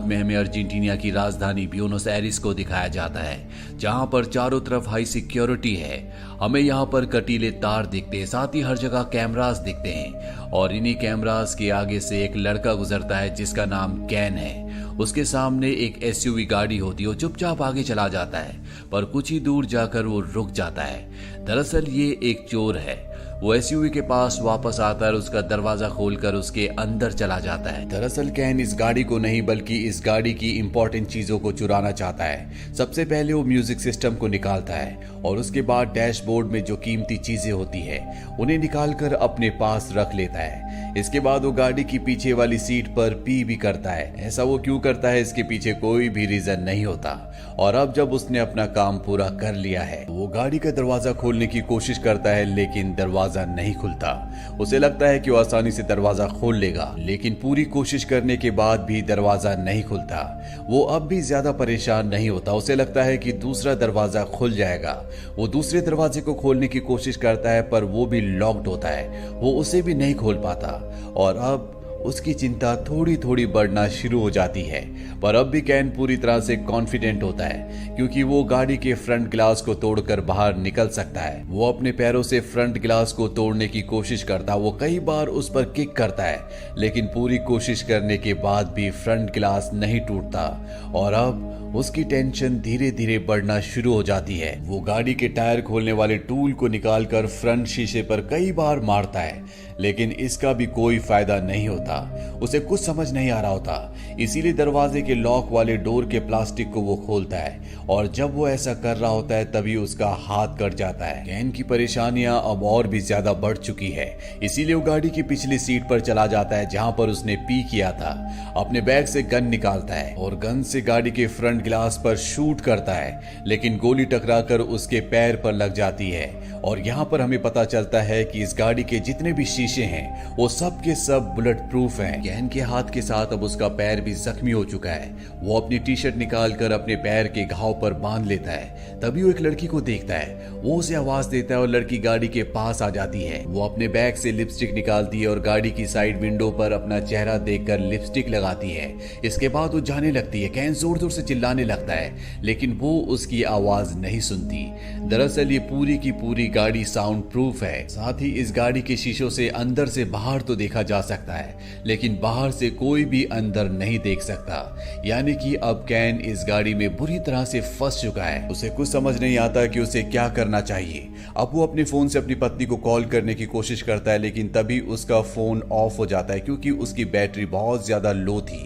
में हमें अर्जेंटीना की राजधानी ब्यूनोस एरिस को दिखाया जाता है, जहां पर चारों तरफ हाई सिक्योरिटी है। हमें यहां पर कटीले तार दिखते हैं, साथ ही हर जगह कैमरास दिखते हैं और इन्हीं कैमरास के आगे से एक लड़का गुजरता है जिसका नाम कैन है। उसके सामने एक एसयूवी गाड़ी होती है, वो चुपचाप आगे चला जाता है, पर कुछ ही दूर जाकर वो रुक जाता है। दरअसल ये एक चोर है। वो एसयूवी के पास वापस आता है और उसका दरवाजा खोलकर उसके अंदर चला जाता है। दरअसल कैन इस गाड़ी को नहीं बल्कि इस गाड़ी की इंपॉर्टेंट चीजों को चुराना चाहता है। सबसे पहले वो म्यूजिक सिस्टम को निकालता है और उसके बाद डैशबोर्ड में जो कीमती चीजें होती है उन्हें निकालकर अपने पास रख लेता है। इसके बाद वो गाड़ी की पीछे वाली सीट पर पी भी करता है। ऐसा वो क्यों करता है इसके पीछे कोई भी रीजन नहीं होता। और अब जब उसने अपना काम पूरा कर लिया है वो गाड़ी का दरवाजा खोलने की कोशिश करता है, लेकिन दरवाजा नहीं खुलता। उसे लगता है कि वो आसानी से दरवाजा खोल लेगा, लेकिन पूरी कोशिश करने के बाद भी दरवाजा नहीं खुलता। वो अब भी ज्यादा परेशान नहीं होता। उसे लगता है कि दूसरा दरवाजा खुल जाएगा। वो दूसरे दरवाजे को खोलने की कोशिश करता है पर वो भी लॉक्ड होता है। वो उसे भी नहीं खोल पाता और अब उसकी चिंता थोड़ी थोड़ी बढ़ना शुरू हो जाती है। पर अब भी कैन पूरी तरह से कॉन्फिडेंट होता है क्योंकि वो गाड़ी के फ्रंट ग्लास को तोड़कर बाहर निकल सकता है। वो अपने पैरों से फ्रंट ग्लास को तोड़ने की कोशिश करता है। वो कई बार उस पर किक करता है, लेकिन पूरी कोशिश करने के बाद भी फ्रंट ग्लास नहीं टूटता और अब उसकी टेंशन धीरे धीरे बढ़ना शुरू हो जाती है। वो गाड़ी के टायर खोलने वाले टूल को निकालकर फ्रंट शीशे पर कई बार मारता है, लेकिन इसका भी कोई फायदा नहीं होता। उसे कुछ समझ नहीं आ रहा होता, इसीलिए दरवाजे के लॉक वाले डोर के प्लास्टिक को वो खोलता है और जब वो ऐसा कर रहा होता है तभी उसका हाथ कट जाता है। कैन की परेशानियां अब और भी ज्यादा बढ़ चुकी है, इसीलिए वो गाड़ी की पिछली सीट पर चला जाता है जहां पर उसने पी किया था। अपने बैग से गन निकालता है और गन से गाड़ी के फ्रंट ग्लास पर शूट करता है, लेकिन गोली टकराकर उसके पैर पर लग जाती है। और यहाँ पर हमें पता चलता है कि इस गाड़ी के जितने भी शीशे हैं वो सब के सब बुलेट प्रूफ हैं। कैन के हाथ के साथ अब उसका पैर भी जख्मी हो चुका है। वो अपनी टी शर्ट निकालकर अपने पैर के घाव पर बांध लेता है। तभी वो एक लड़की को देखता है, वो उसे आवाज देता है और लड़की गाड़ी के पास आ जाती है। वो अपने बैग से लिपस्टिक निकालती है और गाड़ी की साइड विंडो पर अपना चेहरा देखकर लिपस्टिक लगाती है। इसके बाद वो जाने लगती है। कैन जोर जोर से चिल्लाने लगता है, लेकिन वो उसकी आवाज नहीं सुनती। दरअसल ये पूरी की पूरी गाड़ी साउंड प्रूफ है। साथ ही इस गाड़ी के शीशों से अंदर से बाहर तो देखा जा सकता है, लेकिन बाहर से कोई भी अंदर नहीं देख सकता। यानी कि अब कैन इस गाड़ी में बुरी तरह से फंस चुका है। उसे कुछ समझ नहीं आता कि उसे क्या करना चाहिए। अब वो अपने फोन से अपनी पत्नी को कॉल करने की कोशिश करता है, लेकिन तभी उसका फोन ऑफ हो जाता है क्योंकि उसकी बैटरी बहुत ज्यादा लो थी।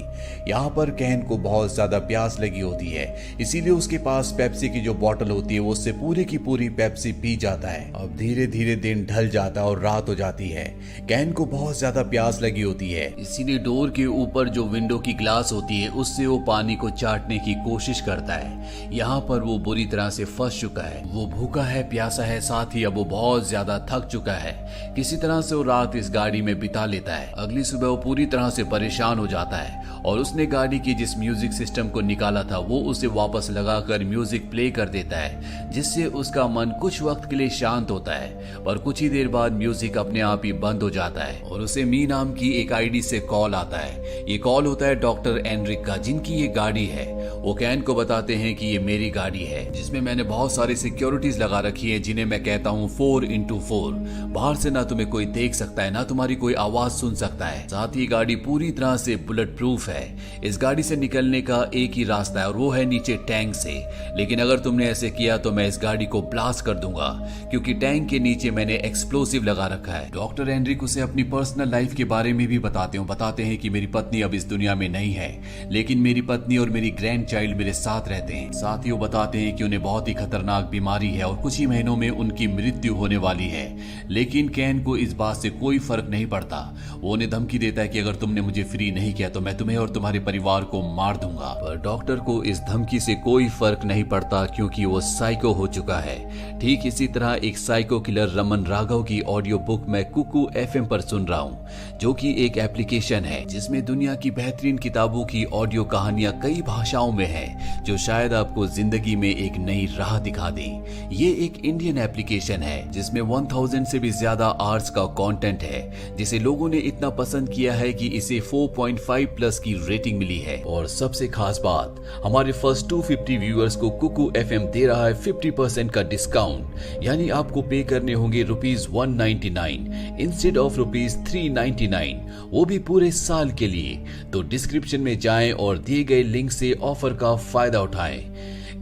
यहाँ पर कैन को बहुत ज्यादा प्यास लगी होती है, इसीलिए उसके पास पेप्सी की जो बोतल होती है वो उससे पूरी की पूरी पेप्सी पी जाता है। अब धीरे धीरे दिन ढल जाता है और रात हो जाती है। कैन को बहुत ज्यादा प्यास लगी होती है, इसीलिए डोर के ऊपर जो विंडो की ग्लास होती है उससे वो पानी को चाटने की कोशिश करता है। यहाँ पर वो बुरी तरह से फंस चुका है। वो भूखा है, प्यासा है, साथ ही अब वो बहुत ज्यादा थक चुका है। किसी तरह से वो रात इस गाड़ी में बिता लेता है। अगली सुबह वो पूरी तरह से परेशान हो जाता है और उसने गाड़ी की जिस म्यूजिक सिस्टम को निकाला था वो उसे वापस लगाकर म्यूजिक प्ले कर देता है, जिससे उसका मन कुछ वक्त के लिए शांत होता है। पर कुछ ही देर बाद म्यूजिक अपने आप ही बंद हो जाता है और उसे मी नाम की एक आईडी से कॉल आता है। ये कॉल होता है डॉक्टर एनरिक का, जिनकी ये गाड़ी है। वो कैन को बताते हैं कि ये मेरी गाड़ी है, जिसमें मैंने बहुत सारी सिक्योरिटीज लगा रखी है, जिन्हें मैं कहता हूँ 4x4। बाहर से ना तुम्हें कोई देख सकता है, ना तुम्हारी कोई आवाज सुन सकता है। साथ ही गाड़ी पूरी तरह से बुलेट प्रूफ है। इस गाड़ी से निकलने का एक ही रास्ता है और वो है नीचे टैंक से। लेकिन अगर तुमने ऐसे किया तो मैं इस गाड़ी को ब्लास्ट कर दूंगा, क्योंकि टैंक के नीचे मैंने एक्सप्लोसिव लगा रखा है। डॉक्टर एनरिक उसे अपनी पर्सनल लाइफ के बारे में भी बताते हैं कि मेरी पत्नी अब इस दुनिया में नहीं है, लेकिन मेरी पत्नी और मेरी ग्रैंड चाइल्ड मेरे साथ रहते हैं। साथ ही वो बताते हैं कि उन्हें बहुत ही खतरनाक बीमारी है और कुछ ही महीनों में उनकी मृत्यु होने वाली है। लेकिन कैन को इस बात से कोई फर्क नहीं पड़ता। वो उन्हें धमकी देता है कि अगर तुमने मुझे फ्री नहीं किया तो मैं तुम्हें और तुम्हारे परिवार को मार दूंगा। पर डॉक्टर को को इस धमकी से कोई फर्क नहीं पड़ता क्योंकि वो साइको हो चुका है। ठीक इसी तरह एक साइको किलर रमन राघव की ऑडियो बुक मैं कुकू एफएम पर सुन रहा हूँ, जो कि एक एप्लीकेशन है जिसमें दुनिया की बेहतरीन किताबों की ऑडियो कहानियां कई भाषाओं में है, जो शायद आपको जिंदगी में एक नई राह दिखा दे। ये एक इंडियन एप्लीकेशन है जिसमें 1000 से भी ज्यादा आवर्स का कंटेंट है, जिसे लोगों ने इतना पसंद किया है कि इसे 4.5 प्लस की रेटिंग मिली है। और सबसे खास बात, हमारे फर्स्ट 250 व्यूअर्स को कुकू एफएम दे रहा है 50% का डिस्काउंट, यानी आपको पे करने होंगे ₹199 इंस्टेड ऑफ ₹399, वो भी पूरे साल के लिए। तो डिस्क्रिप्शन में जाएं और दिए गए लिंक से ऑफर का फायदा उठाएं।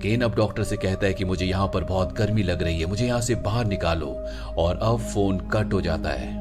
केन अब डॉक्टर से कहता है कि मुझे यहाँ पर बहुत गर्मी लग रही है, मुझे यहाँ से बाहर निकालो। और अब फोन कट हो जाता है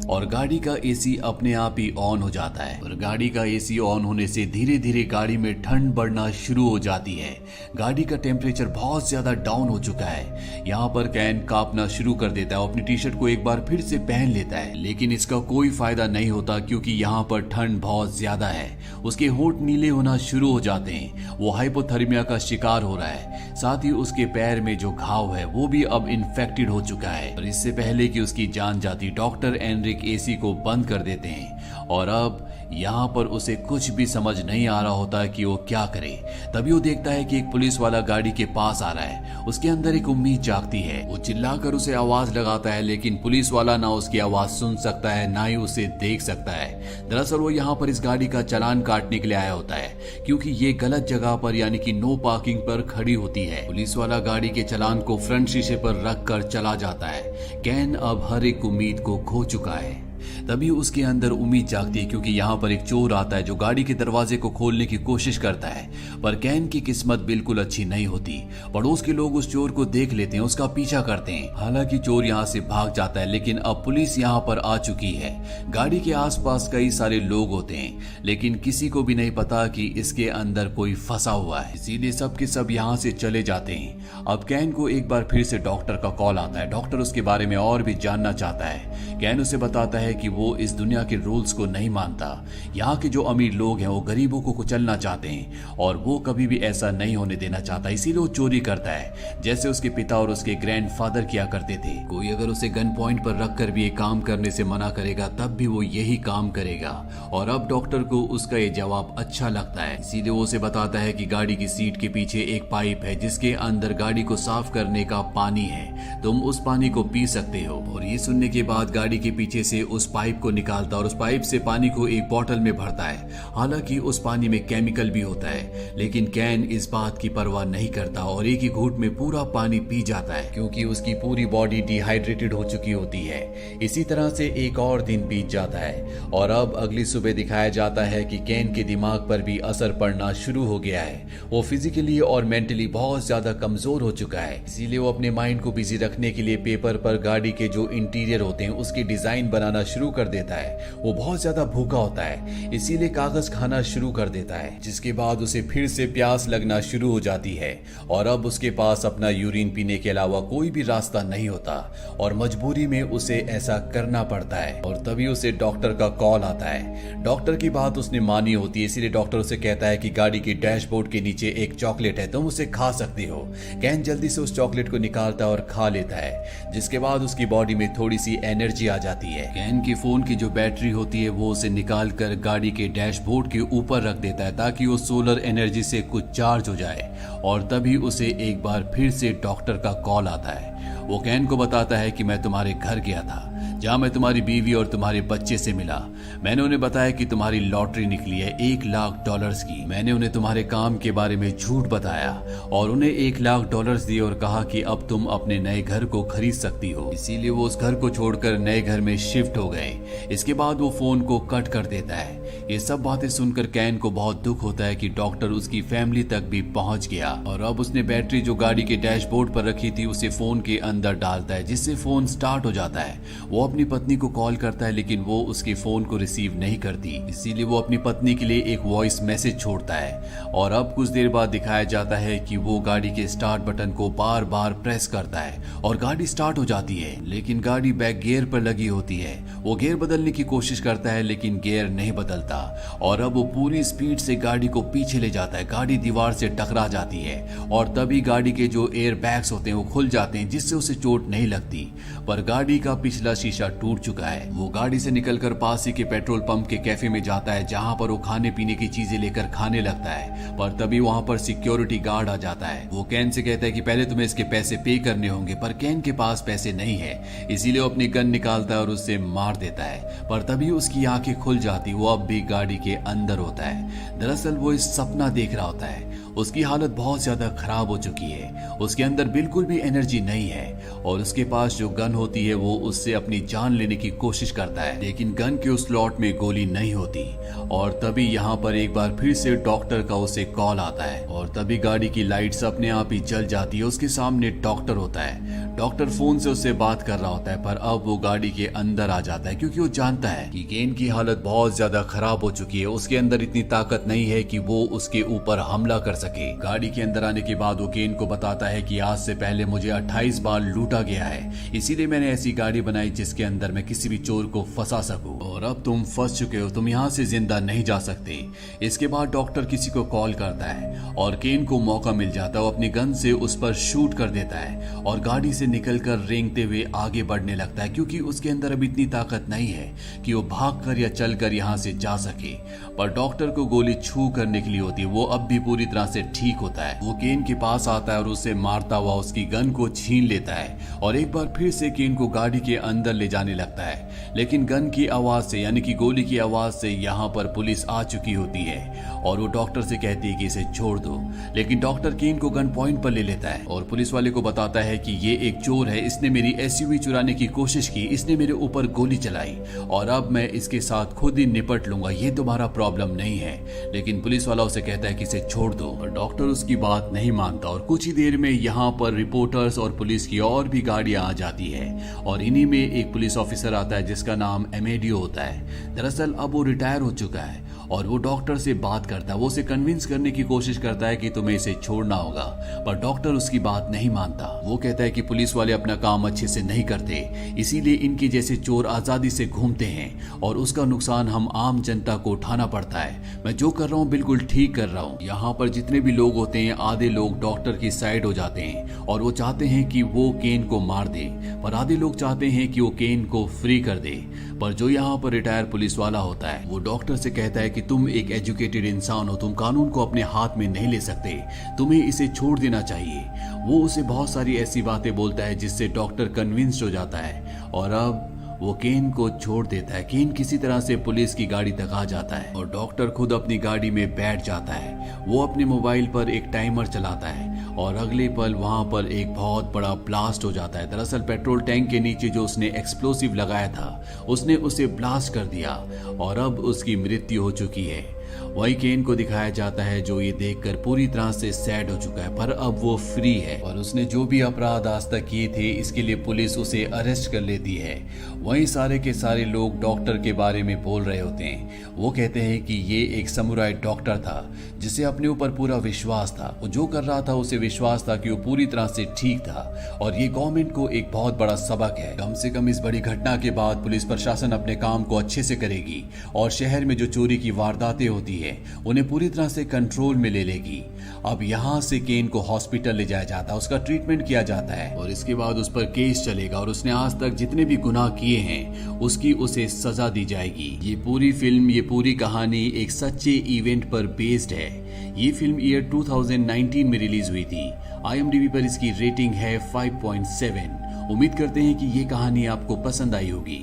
और गाड़ी का एसी अपने आप ही ऑन हो जाता है। और गाड़ी का एसी ऑन होने से धीरे धीरे गाड़ी में ठंड बढ़ना शुरू हो जाती है। गाड़ी का टेम्परेचर बहुत ज्यादा डाउन हो चुका है। यहाँ पर कैन कांपना शुरू कर देता है, अपनी टी शर्ट को एक बार फिर से पहन लेता है, लेकिन इसका कोई फायदा नहीं होता क्योंकि यहाँ पर ठंड बहुत ज्यादा है। उसके होंठ नीले होना शुरू हो जाते हैं, वो हाइपोथर्मिया का शिकार हो रहा है। साथ ही उसके पैर में जो घाव है वो भी अब इन्फेक्टेड हो चुका है। और इससे पहले कि उसकी जान जाती, डॉक्टर एनरिक एसी को बंद कर देते हैं। और अब यहाँ पर उसे कुछ भी समझ नहीं आ रहा होता कि वो क्या करे। तभी वो देखता है कि एक पुलिस वाला गाड़ी के पास आ रहा है। उसके अंदर एक उम्मीद जागती है। वो चिल्लाकर उसे आवाज लगाता है, लेकिन पुलिस वाला ना उसकी आवाज सुन सकता है ना ही उसे देख सकता है। दरअसल वो यहाँ पर इस गाड़ी का चालान काटने के लिए आया होता है, क्योंकि ये गलत जगह पर यानी कि नो पार्किंग पर खड़ी होती है। पुलिस वाला गाड़ी के चालान को फ्रंट शीशे पर रख कर चला जाता है। कैन अब हर एक उम्मीद को खो चुका है। तभी उसके अंदर उम्मीद जागती है, क्योंकि यहाँ पर एक चोर आता है जो गाड़ी के दरवाजे को खोलने की कोशिश करता है। पर कैन की किस्मत बिल्कुल अच्छी नहीं होती। पड़ोस के लोग उस चोर को देख लेते हैं, उसका पीछा करते हैं। हालांकि चोर यहाँ से भाग जाता है, लेकिन अब पुलिस यहाँ पर आ चुकी है। गाड़ी के आसपास कई सारे लोग होते हैं, लेकिन किसी को भी नहीं पता कि इसके अंदर कोई फंसा हुआ है। इसीलिए सब के सब यहाँ से चले जाते हैं। अब कैन को एक बार फिर से डॉक्टर का कॉल आता है। डॉक्टर उसके बारे में और भी जानना चाहता है। कैन उसे बताता है कि वो इस दुनिया के रूल्स को नहीं मानता। यहाँ के जो अमीर लोग हैं वो गरीबों को कुचलना चाहते हैं और वो कभी भी ऐसा नहीं होने देना चाहता, इसीलिए वो चोरी करता है, जैसे उसके पिता और उसके ग्रैंडफादर किया करते थे। कोई अगर उसे गन पॉइंट पर रखकर भी ये काम करने से मना करेगा तब भी वो यही काम करेगा। और अब डॉक्टर को उसका ये जवाब अच्छा लगता है, इसीलिए वो उसे बताता है कि गाड़ी की सीट के पीछे एक पाइप है जिसके अंदर गाड़ी को साफ करने का पानी है, तुम उस पानी को पी सकते हो। और ये सुनने के बाद गाड़ी के पीछे से उस पाइप को निकालता और उस पाइप से पानी को एक बोतल में भरता है। हालांकि उस पानी में केमिकल भी होता है, लेकिन कैन इस बात की परवाह नहीं करता और एक ही घूंट में पूरा पानी पी जाता है, क्योंकि उसकी पूरी बॉडी डिहाइड्रेटेड हो चुकी होती है। इसी तरह से एक और दिन बीत जाता है और अब अगली सुबह दिखाया जाता है कि कैन के दिमाग पर भी असर पड़ना शुरू हो गया है। वो फिजिकली और मेंटली बहुत ज्यादा कमजोर हो चुका है, इसीलिए वो अपने माइंड को बिजी रखने के लिए पेपर पर गाड़ी के जो इंटीरियर होते हैं उसकी डिजाइन बनाना शुरू कर देता है। वो बहुत ज्यादा भूखा होता है, इसीलिए कागज खाना शुरू कर देता है, जिसके बाद उसे फिर से प्यास लगना शुरू हो जाती है। और अब उसके पास अपना यूरिन पीने के अलावा कोई भी रास्ता नहीं होता और मजबूरी में उसे ऐसा करना पड़ता है। और तभी उसे डॉक्टर का कॉल आता है। डॉक्टर की बात उसने मानी होती है, इसीलिए डॉक्टर उसे कहता है कि गाड़ी के डैशबोर्ड के नीचे एक चॉकलेट है, तुम उसे खा सकते हो। कैन जल्दी से उस चॉकलेट को निकालता और खा लेता है, जिसके बाद उसकी बॉडी में थोड़ी सी एनर्जी आ जाती है। कैन की फोन की जो बैटरी होती है वो उसे निकाल कर गाड़ी के डैशबोर्ड के ऊपर रख देता है ताकि वो सोलर एनर्जी से कुछ चार्ज हो जाए। और तभी उसे एक बार फिर से डॉक्टर का कॉल आता है। वो कैन को बताता है कि मैं तुम्हारे घर गया था, जहाँ मैं तुम्हारी बीवी और तुम्हारे बच्चे से मिला। मैंने उन्हें बताया कि तुम्हारी लॉटरी निकली है $1,00,000 की। मैंने उन्हें तुम्हारे काम के बारे में झूठ बताया और उन्हें $1,00,000 दिए और कहा कि अब तुम अपने नए घर को खरीद सकती हो। इसीलिए वो उस घर को छोड़कर नए घर में शिफ्ट हो गए। इसके बाद वो फोन को कट कर देता है। ये सब बातें सुनकर कैन को बहुत दुख होता है कि डॉक्टर उसकी फैमिली तक भी पहुंच गया। और अब उसने बैटरी जो गाड़ी के डैशबोर्ड पर रखी थी उसे फोन के अंदर डालता है, जिससे फोन स्टार्ट हो जाता है। वो अपनी पत्नी को कॉल करता है, लेकिन वो उसके फोन को रिसीव नहीं करती। इसीलिए वो अपनी पत्नी के लिए एक वॉइस मैसेज छोड़ता है और अब कुछ देर बाद दिखाया जाता है कि वो गाड़ी के स्टार्ट बटन को बार बार प्रेस करता है और गाड़ी स्टार्ट हो जाती है, लेकिन गाड़ी बैक गियर पर लगी होती है। वो गियर बदलने की कोशिश करता है लेकिन गियर नहीं बदलता और अब वो पूरी स्पीड से गाड़ी को पीछे ले जाता है। गाड़ी दीवार से टकरा जाती है और तभी गाड़ी के जो एयर बैग्स होते हैं वो खुल जाते हैं, जिससे उसे चोट नहीं लगती, पर गाड़ी का पिछला शीशा टूट चुका है। वो गाड़ी से निकलकर पास ही के पेट्रोल पंप के कैफे में जाता है, जहां पर वो खाने पीने की चीजें लेकर खाने लगता है, पर तभी वहां पर सिक्योरिटी गार्ड आ जाता है। वो केन से कहता है कि पहले तुम्हें इसके पैसे पे करने होंगे, पर केन के पास पैसे नहीं है, इसीलिए वो अपनी गन निकालता है और उससे मार देता है, पर तभी उसकी आंखें खुल जाती। वो अब भी गाड़ी के अंदर होता है। दरअसल वो इस सपना देख रहा होता है। उसकी हालत बहुत ज्यादा खराब हो चुकी है, उसके अंदर बिल्कुल भी एनर्जी नहीं है और उसके पास जो गन होती है वो उससे अपनी जान लेने की कोशिश करता है, लेकिन गन के उस स्लॉट में गोली नहीं होती। और तभी यहाँ पर एक बार फिर से डॉक्टर का उसे कॉल आता है और तभी गाड़ी की लाइट्स अपने आप ही जल जाती है। उसके सामने डॉक्टर होता है। डॉक्टर फोन से उससे बात कर रहा होता है, पर अब वो गाड़ी के अंदर आ जाता है क्योंकि वो जानता है कि केन की हालत बहुत ज्यादा खराब हो चुकी है। उसके अंदर इतनी ताकत नहीं है कि वो उसके ऊपर हमला कर सके। गाड़ी के अंदर आने के बाद वो केन को बताता है कि आज से पहले मुझे 28 बार लूटा गया है, इसीलिए मैंने ऐसी गाड़ी बनाई जिसके अंदर मैं किसी भी चोर को फंसा सकूं, और अब तुम फंस चुके हो, तुम यहाँ से जिंदा नहीं जा सकते। इसके बाद डॉक्टर किसी को कॉल करता है और केन को मौका मिल जाता है। वो अपनी गन से उस पर शूट कर देता है और गाड़ी से निकलकर रेंगते हुए आगे बढ़ने लगता है, क्योंकि उसके अंदर अब इतनी ताकत नहीं है कि वो भागकर या चलकर यहाँ से जा सके। पर डॉक्टर को गोली छू कर निकली होती है, वो अब भी पूरी तरह से ठीक होता है। वो केन के पास आता है और उसे मारता हुआ उसकी गन को छीन लेता है और एक बार फिर से केन को गाड़ी के अंदर ले जाने लगता है, लेकिन गन की आवाज से यानी कि गोली की आवाज से यहाँ पर पुलिस आ चुकी होती है और वो डॉक्टर से कहती है कि इसे छोड़ दो, लेकिन डॉक्टर केन को गन पॉइंट पर ले लेता है और पुलिस वाले को बताता है कि ये एक चोर है, इसने मेरी एसयूवी चुराने की कोशिश की, इसने मेरे ऊपर गोली चलाई और अब मैं इसके साथ खुद ही निपट लूंगा, ये तुम्हारा प्रॉब्लम नहीं है। लेकिन पुलिस वाला उसे कहता है कि इसे छोड़ दो, और डॉक्टर उसकी बात नहीं मानता और कुछ ही देर में यहाँ पर रिपोर्टर्स और पुलिस की और भी गाड़ियां आ जाती है और इन्हीं में एक पुलिस ऑफिसर आता है जिसका नाम एमेडियो होता है। दरअसल अब वो रिटायर हो चुका है और वो डॉक्टर से बात करता है। वो उसे कन्विंस करने की कोशिश करता है कि तुम्हें इसे छोड़ना होगा, पर डॉक्टर उसकी बात नहीं मानता। वो कहता है कि पुलिस वाले अपना काम अच्छे से नहीं करते, इसीलिए इनके जैसे चोर आजादी से घूमते हैं और उसका नुकसान हम आम जनता को उठाना पड़ता है। मैं जो कर रहा हूँ बिल्कुल ठीक कर रहा हूँ। यहाँ पर जितने भी लोग होते हैं आधे लोग डॉक्टर की साइड हो जाते हैं और वो चाहते हैं कि वो केन को मार दे, पर आधे लोग चाहते हैं कि वो केन को फ्री कर दे। पर जो यहाँ पर रिटायर पुलिस वाला होता है वो डॉक्टर से कहता है कि तुम एक एजुकेटेड इंसान हो, तुम कानून को अपने हाथ में नहीं ले सकते, तुम्हें इसे छोड़ देना चाहिए। वो उसे बहुत सारी ऐसी बातें बोलता है जिससे डॉक्टर कन्विंस्ड हो जाता है और अब वो केन को छोड़ देता है। केन किसी तरह से पुलिस की गाड़ी तक आ जाता है और डॉक्टर खुद अपनी गाड़ी में बैठ जाता है। वो अपने मोबाइल पर एक टाइमर चलाता है और अगले पल वहां पर एक बहुत बड़ा ब्लास्ट हो जाता है। दरअसल पेट्रोल टैंक के नीचे जो उसने एक्सप्लोसिव लगाया था उसने उसे ब्लास्ट कर दिया और अब उसकी मृत्यु हो चुकी है। वही केन को दिखाया जाता है जो ये देखकर पूरी तरह से सैड हो चुका है, पर अब वो फ्री है और उसने जो भी अपराध आज तक किए थे इसके लिए पुलिस उसे अरेस्ट कर लेती है। वहीं सारे के सारे लोग डॉक्टर के बारे में बोल रहे होते हैं। वो कहते हैं कि ये एक समुराई डॉक्टर था जिसे अपने ऊपर पूरा विश्वास था। वो जो कर रहा था उसे विश्वास था कि वो पूरी तरह से ठीक था और ये गवर्नमेंट को एक बहुत बड़ा सबक है। कम से कम इस बड़ी घटना के बाद पुलिस प्रशासन अपने काम को अच्छे से करेगी और शहर में जो चोरी की वारदातें होती है उन्हें पूरी तरह से कंट्रोल में ले लेगी। अब यहाँ से केन को हॉस्पिटल ले जाया जाता है, उसका ट्रीटमेंट किया जाता है और इसके बाद उस पर केस चलेगा और उसने आज तक जितने भी गुनाह किए हैं उसकी उसे सजा दी जाएगी। ये पूरी फिल्म, ये पूरी कहानी एक सच्चे इवेंट पर बेस्ड है। ये फिल्म ईयर 2019 में रिलीज हुई थी। IMDb पर इसकी रेटिंग है 5.7। उम्मीद करते हैं कि ये कहानी आपको पसंद आई होगी।